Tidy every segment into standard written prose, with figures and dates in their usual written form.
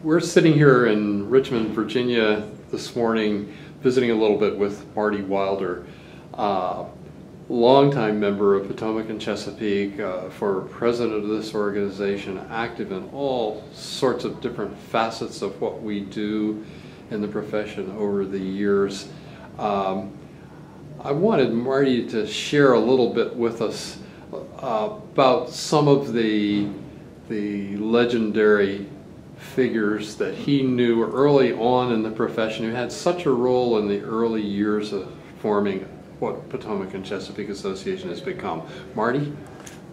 We're sitting here in Richmond, Virginia this morning, visiting a little bit with Marty Wilder, longtime member of Potomac and Chesapeake, for president of this organization, active in all sorts of different facets of what we do in the profession over the years. I wanted Marty to share a little bit with us about some of the legendary figures that he knew early on in the profession, who had such a role in the early years of forming what Potomac and Chesapeake Association has become. Marty?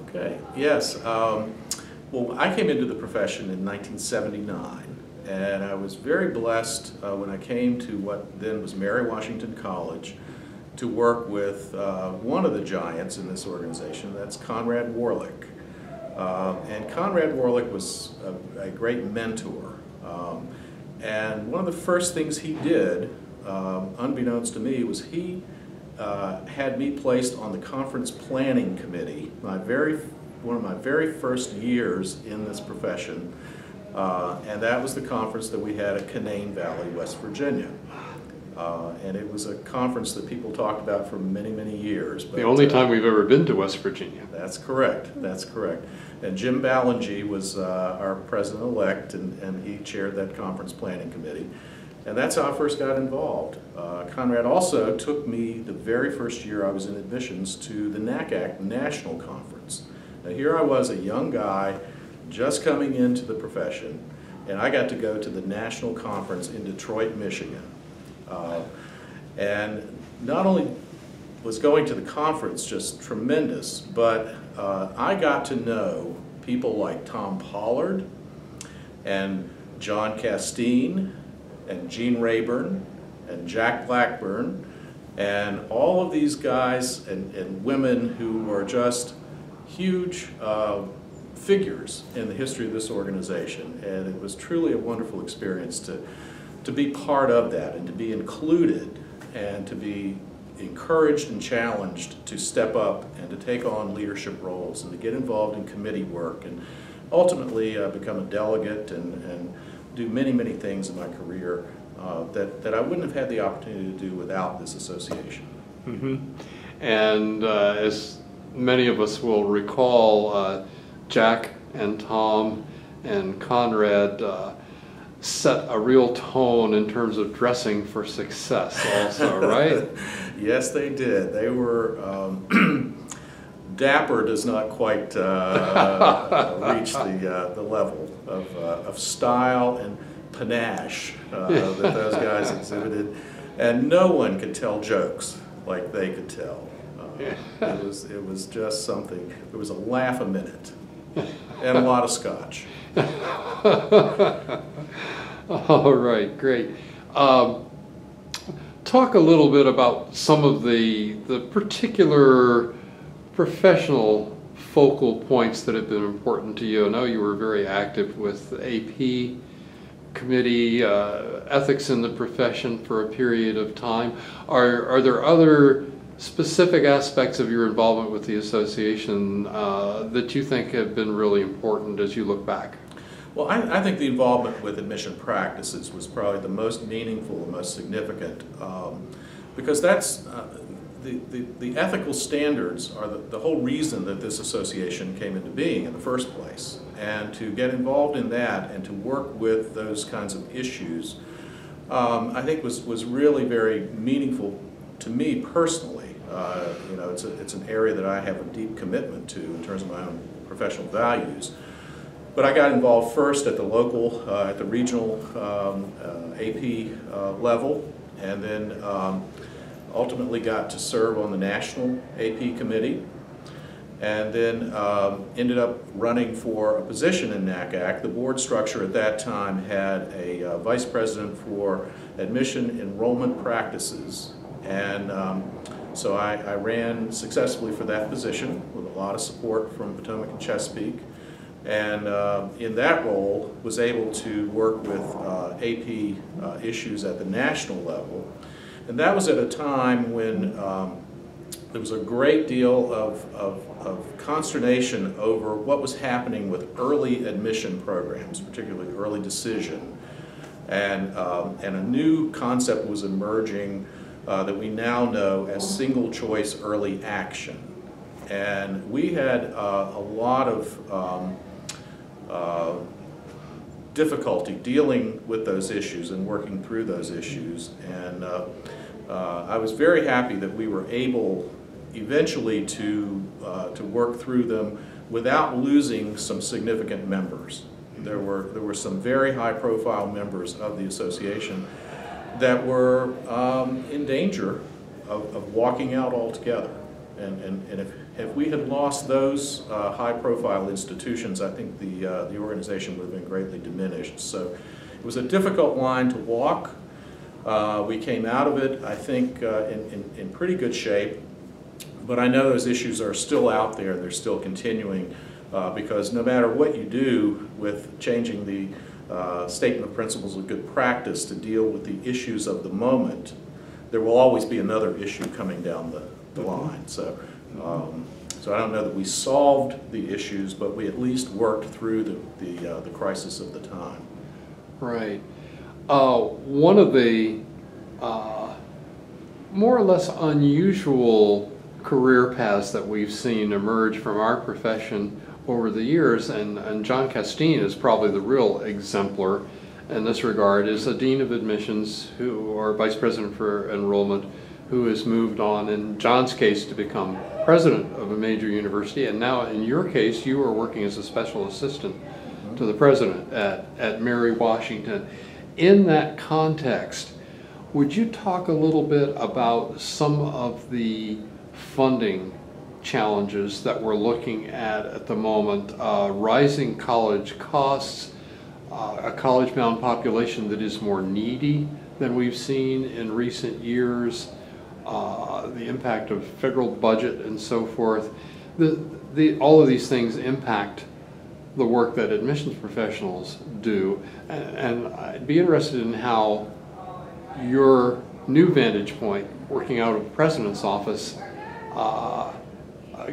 Okay, yes. Well, I came into the profession in 1979, and I was very blessed when I came to what then was Mary Washington College to work with one of the giants in this organization, that's Conrad Warlick. And Conrad Warlick was a great mentor. And one of the first things he did, unbeknownst to me, was he had me placed on the conference planning committee, one of my very first years in this profession. And that was the conference that we had at Canaan Valley, West Virginia. And it was a conference that people talked about for many, many years. But, the only time we've ever been to West Virginia. That's correct. That's correct. And Jim Ballingy was our president-elect, and he chaired that conference planning committee. And that's how I first got involved. Conrad also took me the very first year I was in admissions to the NACAC National Conference. Now here I was, a young guy, just coming into the profession, and I got to go to the national conference in Detroit, Michigan. And not only was going to the conference just tremendous, but I got to know people like Tom Pollard and John Castine and Gene Rayburn and Jack Blackburn and all of these guys and women who were just huge figures in the history of this organization. And it was truly a wonderful experience to be part of that and to be included and to be encouraged and challenged to step up and to take on leadership roles and to get involved in committee work and ultimately become a delegate and do many, many things in my career that I wouldn't have had the opportunity to do without this association. Mm-hmm. And as many of us will recall, Jack and Tom and Conrad set a real tone in terms of dressing for success also, right? Yes, they did. They were, dapper does not quite reach the level of style and panache that those guys exhibited. And no one could tell jokes like they could tell. It was just something. There was a laugh a minute and a lot of scotch. All right, great. Talk a little bit about some of the particular professional focal points that have been important to you. I know you were very active with the AP committee, ethics in the profession for a period of time. Are there other specific aspects of your involvement with the association that you think have been really important as you look back? Well, I think the involvement with admission practices was probably the most meaningful, the most significant, because that's the ethical standards are the whole reason that this association came into being in the first place. And to get involved in that and to work with those kinds of issues, I think was really very meaningful to me personally. You know, it's an area that I have a deep commitment to in terms of my own professional values. But I got involved first at the local, at the regional AP level, and then ultimately got to serve on the national AP committee, and then ended up running for a position in NACAC. The board structure at that time had a vice president for admission enrollment practices, and so I ran successfully for that position with a lot of support from Potomac and Chesapeake. And in that role was able to work with AP issues at the national level. And that was at a time when was a great deal of consternation over what was happening with early admission programs, particularly early decision. And a new concept was emerging that we now know as single choice early action. And we had a lot of difficulty dealing with those issues and working through those issues. And I was very happy that we were able eventually to work through them without losing some significant members. There were some very high-profile members of the association that were in danger of walking out altogether. And if we had lost those high-profile institutions, I think the organization would have been greatly diminished. So it was a difficult line to walk. We came out of it, I think, in pretty good shape. But I know those issues are still out there, and they're still continuing, because no matter what you do with changing the statement of principles of good practice to deal with the issues of the moment, there will always be another issue coming down the line. So I don't know that we solved the issues, but we at least worked through the crisis of the time. Right. One of the more or less unusual career paths that we've seen emerge from our profession over the years, and John Castine is probably the real exemplar in this regard, is a dean of admissions or vice president for enrollment who has moved on, in John's case, to become president of a major university, and now in your case you are working as a special assistant to the president at Mary Washington. In that context, would you talk a little bit about some of the funding challenges that we're looking at the moment? Rising college costs, a college-bound population that is more needy than we've seen in recent years, the impact of federal budget and so forth. All of these things impact the work that admissions professionals do, and I'd be interested in how your new vantage point, working out of the president's office,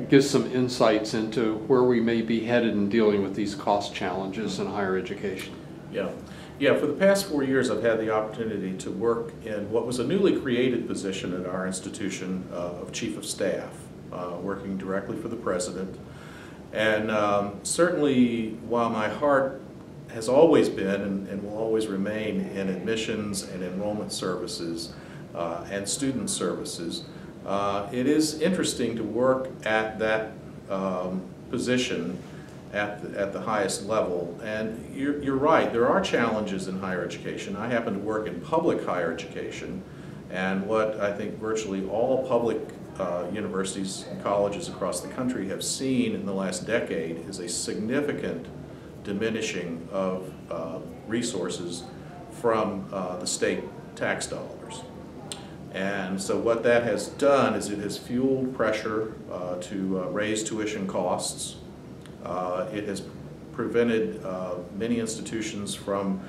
gives some insights into where we may be headed in dealing with these cost challenges in higher education. Yeah, for the past 4 years I've had the opportunity to work in what was a newly created position at our institution of Chief of Staff, working directly for the President. And certainly, while my heart has always been and will always remain in admissions and enrollment services and student services, it is interesting to work at that position at the highest level. And you're right, there are challenges in higher education. I happen to work in public higher education, and what I think virtually all public universities and colleges across the country have seen in the last decade is a significant diminishing of resources from the state tax dollars. And so what that has done is it has fueled pressure to raise tuition costs. It has prevented many institutions from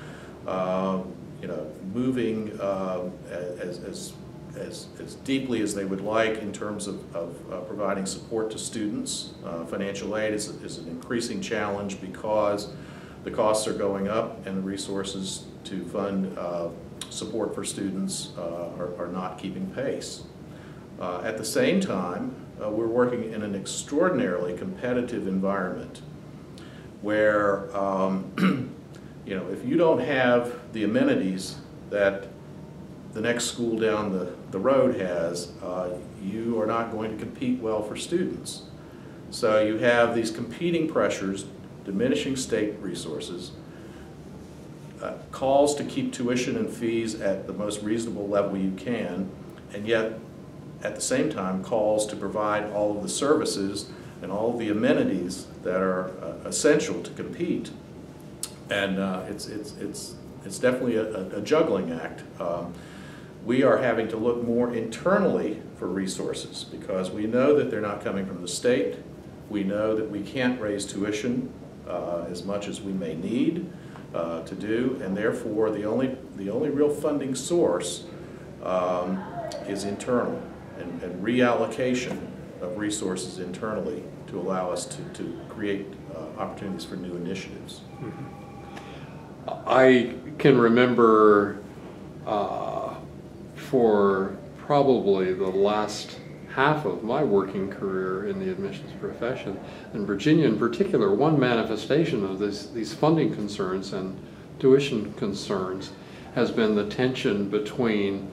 moving as deeply as they would like in terms of providing support to students. Financial aid is an increasing challenge because the costs are going up and the resources to fund support for students are not keeping pace. At the same time, we're working in an extraordinarily competitive environment where if you don't have the amenities that the next school down the road has, you are not going to compete well for students. So you have these competing pressures, diminishing state resources, calls to keep tuition and fees at the most reasonable level you can, and yet at the same time calls to provide all of the services and all of the amenities that are essential to compete. And it's definitely a juggling act. We are having to look more internally for resources because we know that they're not coming from the state. We know that we can't raise tuition as much as we may need to do, and therefore the only real funding source is internal. and reallocation of resources internally to allow us to create opportunities for new initiatives. I can remember for probably the last half of my working career in the admissions profession, in Virginia in particular, one manifestation of these funding concerns and tuition concerns has been the tension between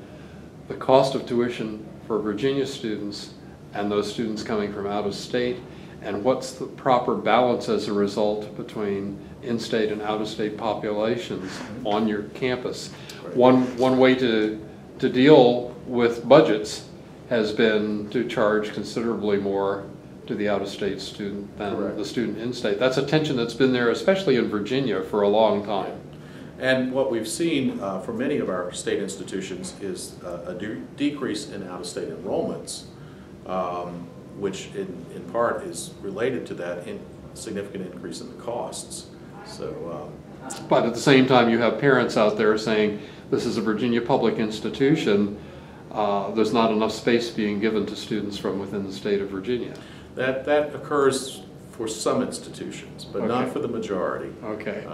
the cost of tuition for Virginia students and those students coming from out of state, and what's the proper balance as a result between in-state and out-of-state populations on your campus. One way to deal with budgets has been to charge considerably more to the out-of-state student than the student in-state. That's a tension that's been there, especially in Virginia, for a long time. And what we've seen for many of our state institutions is a decrease in out-of-state enrollments, which in part is related to that significant increase in the costs. So, but at the same time, you have parents out there saying, this is a Virginia public institution, there's not enough space being given to students from within the state of Virginia. That occurs for some institutions, but not for the majority. Okay.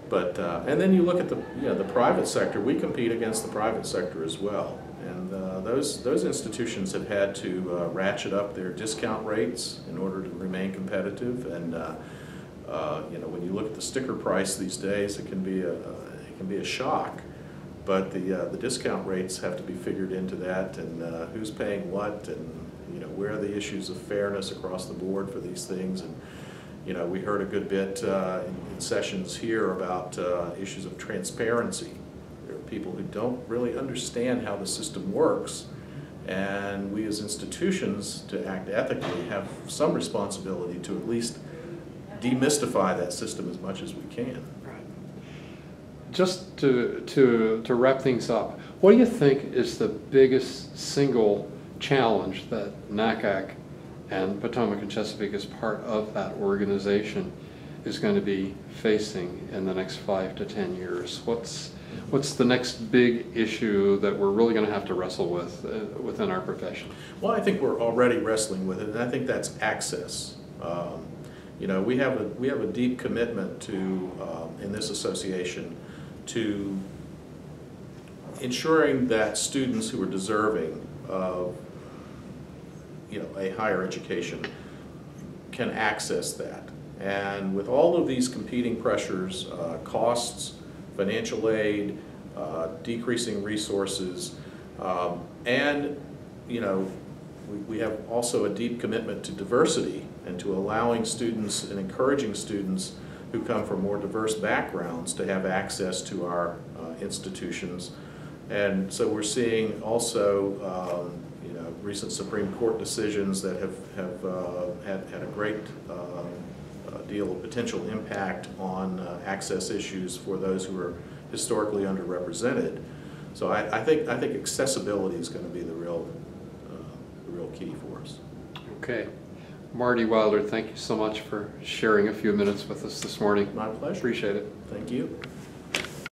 And then you look at the private sector. We compete against the private sector as well, and those institutions have had to ratchet up their discount rates in order to remain competitive. And when you look at the sticker price these days, it can be a shock. But the discount rates have to be figured into that, and who's paying what, and where are the issues of fairness across the board for these things. And we heard a good bit in sessions here about issues of transparency. There are people who don't really understand how the system works, and we as institutions, to act ethically, have some responsibility to at least demystify that system as much as we can. Just to wrap things up, what do you think is the biggest single challenge that NACAC and Potomac and Chesapeake, as part of that organization, is going to be facing in the next 5 to 10 years? What's the next big issue that we're really going to have to wrestle with within our profession? Well, I think we're already wrestling with it, and I think that's access. We have a deep commitment to in this association to ensuring that students who are deserving of a higher education can access that. And with all of these competing pressures, costs, financial aid, decreasing resources, and we have also a deep commitment to diversity and to allowing students and encouraging students who come from more diverse backgrounds to have access to our institutions. And so we're seeing also recent Supreme Court decisions that have had a great deal of potential impact on access issues for those who are historically underrepresented. So I think accessibility is going to be the real key for us. Okay. Marty Wilder, thank you so much for sharing a few minutes with us this morning. My pleasure. Appreciate it. Thank you.